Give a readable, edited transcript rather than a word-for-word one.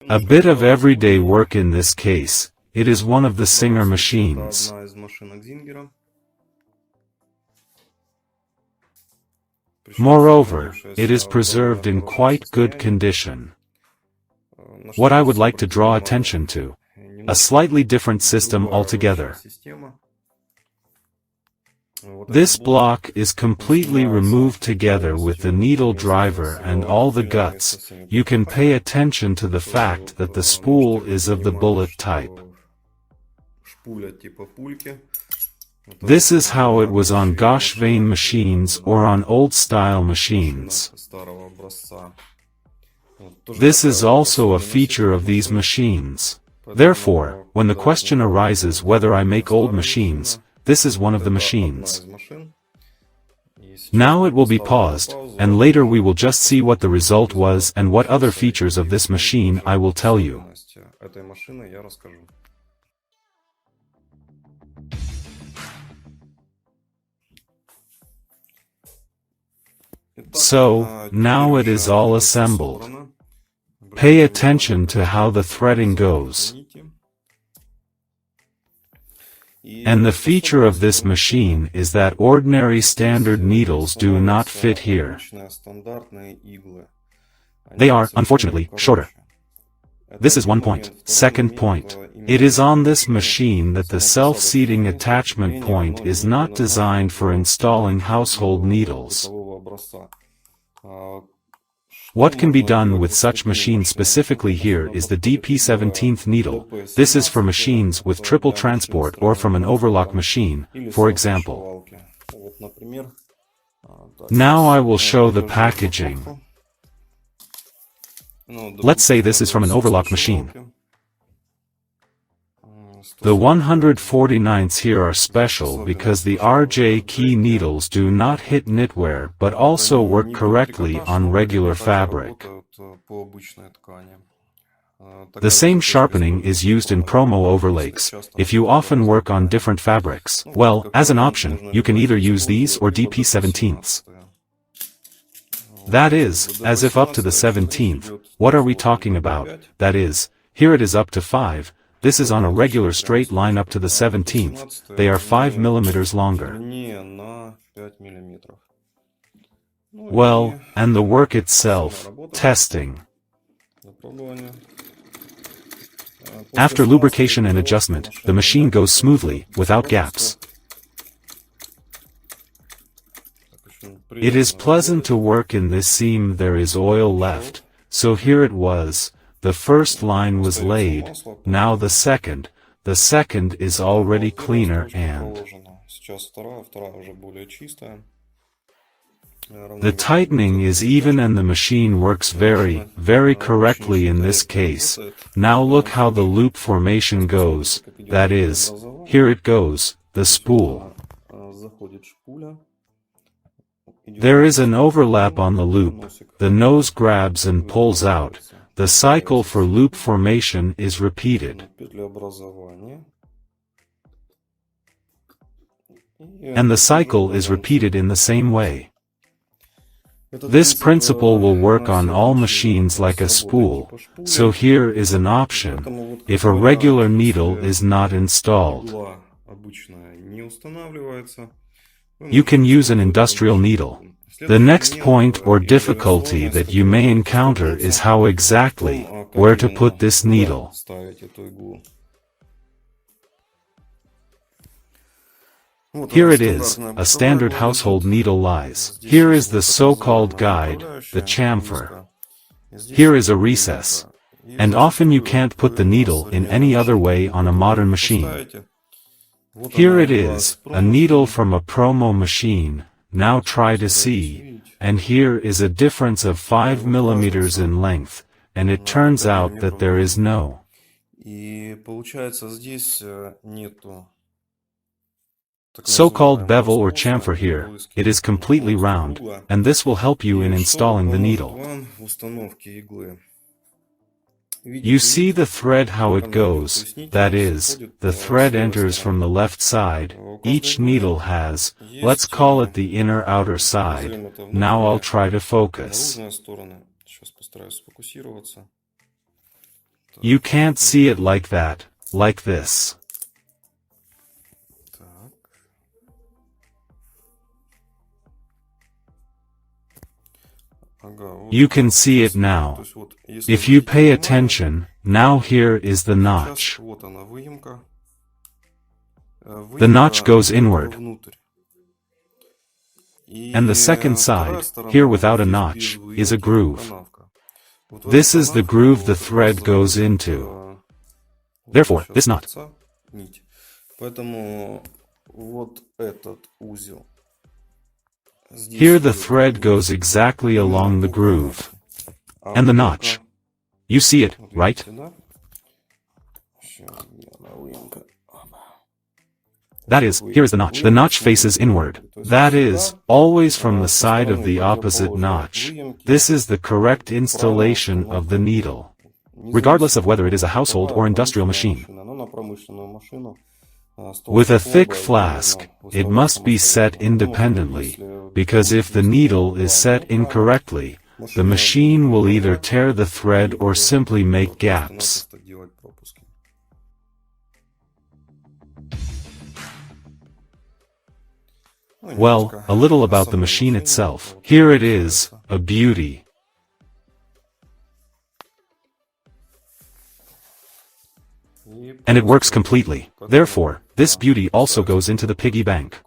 A bit of everyday work in this case. It is one of the Singer machines. Moreover, it is preserved in quite good condition. What I would like to draw attention to: a slightly different system altogether. This block is completely removed together with the needle driver and all the guts. You can pay attention to the fact that the spool is of the bullet type. This is how it was on gauche vein machines or on old-style machines. This is also a feature of these machines. Therefore, when the question arises whether I make old machines, this is one of the machines. Now it will be paused, and later we will just see what the result was and what other features of this machine I will tell you. So, now it is all assembled. Pay attention to how the threading goes. And the feature of this machine is that ordinary standard needles do not fit here. They are, unfortunately, shorter. This is one point. Second point. It is on this machine that the self-seating attachment point is not designed for installing household needles. What can be done with such machines specifically here is the DP17 needle. This is for machines with triple transport or from an overlock machine, for example. Now I will show the packaging. Let's say this is from an overlock machine. The 149s here are special because the RJ key needles do not hit knitwear but also work correctly on regular fabric. The same sharpening is used in promo overlays. If you often work on different fabrics, well, as an option, you can either use these or DP17s. That is, as if up to the 17th. What are we talking about? That is, here it is up to 5. This is on a regular straight line up to the 17th. They are 5 mm longer. Well, and the work itself, testing. After lubrication and adjustment, the machine goes smoothly, without gaps. It is pleasant to work in this seam. There is oil left, so here it was. The first line was laid, now the second is already cleaner and the tightening is even and the machine works very, very correctly in this case. Now look how the loop formation goes, that is, here it goes, the spool. There is an overlap on the loop, the nose grabs and pulls out. The cycle for loop formation is repeated. And the cycle is repeated in the same way. This principle will work on all machines like a spool, so here is an option, if a regular needle is not installed. You can use an industrial needle. The next point or difficulty that you may encounter is how exactly, where to put this needle. Here it is, a standard household needle lies. Here is the so-called guide, the chamfer. Here is a recess. And often you can't put the needle in any other way on a modern machine. Here it is, a needle from a promo machine. Now try to see, and here is a difference of 5 mm in length, and it turns out that there is no so-called bevel or chamfer here. It is completely round, and this will help you in installing the needle. You see the thread how it goes, that is, the thread enters from the left side, each needle has, let's call it the inner-outer side. Now I'll try to focus. You can't see it like that, like this. Так. Ага, вот You can так. see it То now. есть вот, если If you обратить pay внимание, attention, now here is the сейчас notch. вот она выемка. The notch Выемка goes идет inward. вовнутрь. And the И second вторая side, сторона, here вот without a здесь notch, без is a выемки, groove. канавка. Вот в эту This is the groove the канавку как раз thread goes заходит, into. вот Therefore, сейчас this knot. торца нить. Поэтому вот этот узел здесь Here the идет thread goes вниз, exactly именно along the по groove. канавке. А And the выемка, notch. You see it, вот right? видите, да? Сейчас, где она, выемка? That is, here is the notch. The notch faces inward. That is, always from the side of the opposite notch. This is the correct installation of the needle, regardless of whether it is a household or industrial machine. With a thick flask, it must be set independently, because if the needle is set incorrectly, the machine will either tear the thread or simply make gaps. Well, a little about the machine itself. Here it is, a beauty. And it works completely. Therefore, this beauty also goes into the piggy bank.